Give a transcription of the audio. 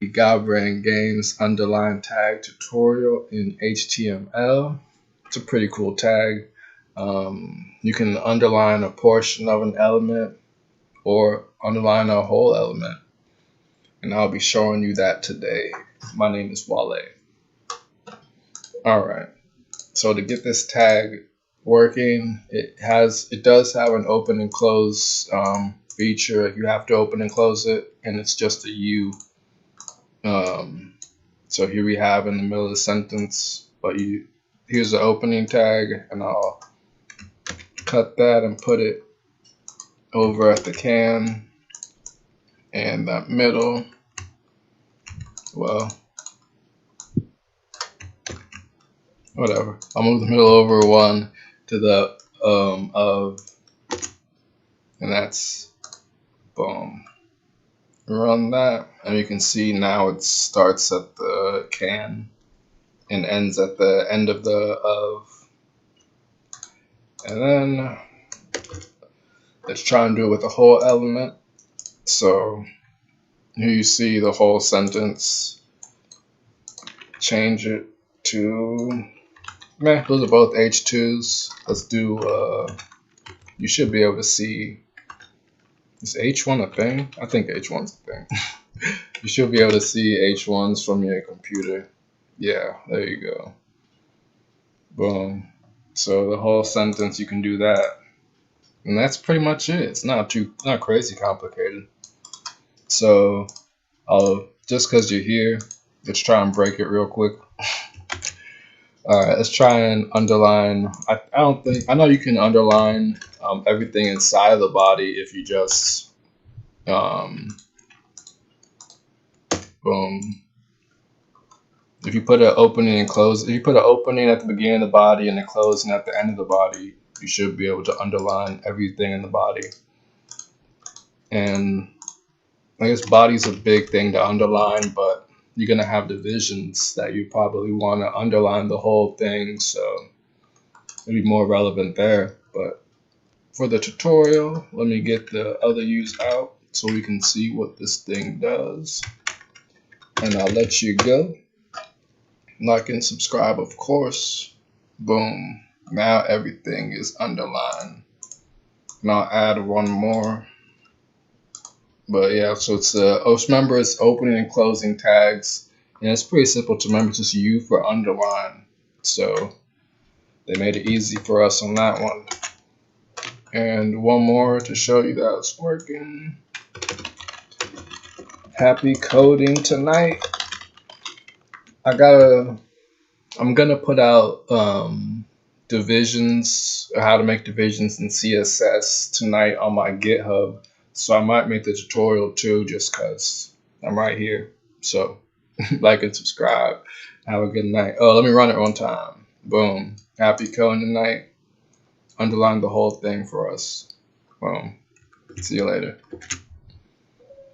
Brand Games underline tag tutorial in HTML. It's a pretty cool tag. You can underline a portion of an element or underline a whole element. And I'll be showing you that today. My name is Wale. Alright, so to get this tag working, it does have an open and close feature. You have to open and close it, and it's just a U. So here we have in the middle of the sentence, but here's the opening tag, and I'll cut that and put it over at the can, and that middle, well, whatever. I'll move the middle over one to the of, and that's boom. Run that, and you can see now it starts at the can and ends at the end of the of. And then let's try and do it with a whole element. So here you see the whole sentence. Change it to, man, those are both H2s. Let's do, you should be able to see, is H1 a thing? I think H1's a thing. You should be able to see H1s from your computer. Yeah, there you go. Boom. So the whole sentence, you can do that. And that's pretty much it. It's not crazy complicated. So just because you're here, let's try and break it real quick. Alright, let's try and underline. I know you can underline everything inside of the body if you just boom. If you put an opening and close, if you put an opening at the beginning of the body and a closing at the end of the body, you should be able to underline everything in the body. And I guess body's a big thing to underline, but you're going to have divisions that you probably want to underline the whole thing, so it'll be more relevant there. But for the tutorial, let me get the other U's out so we can see what this thing does. And I'll let you go. Like and subscribe, of course. Boom. Now everything is underlined. And I'll add one more. But yeah, so it's remember it's opening and closing tags, and it's pretty simple to remember. Just U for underline. So they made it easy for us on that one. And one more to show you that it's working. Happy coding tonight. I'm gonna put out divisions, or how to make divisions in CSS tonight on my GitHub. So I might make the tutorial too, just cause I'm right here. So like and subscribe. Have a good night. Oh, let me run it one time. Boom. Happy coding tonight. Underline the whole thing for us. Boom. See you later.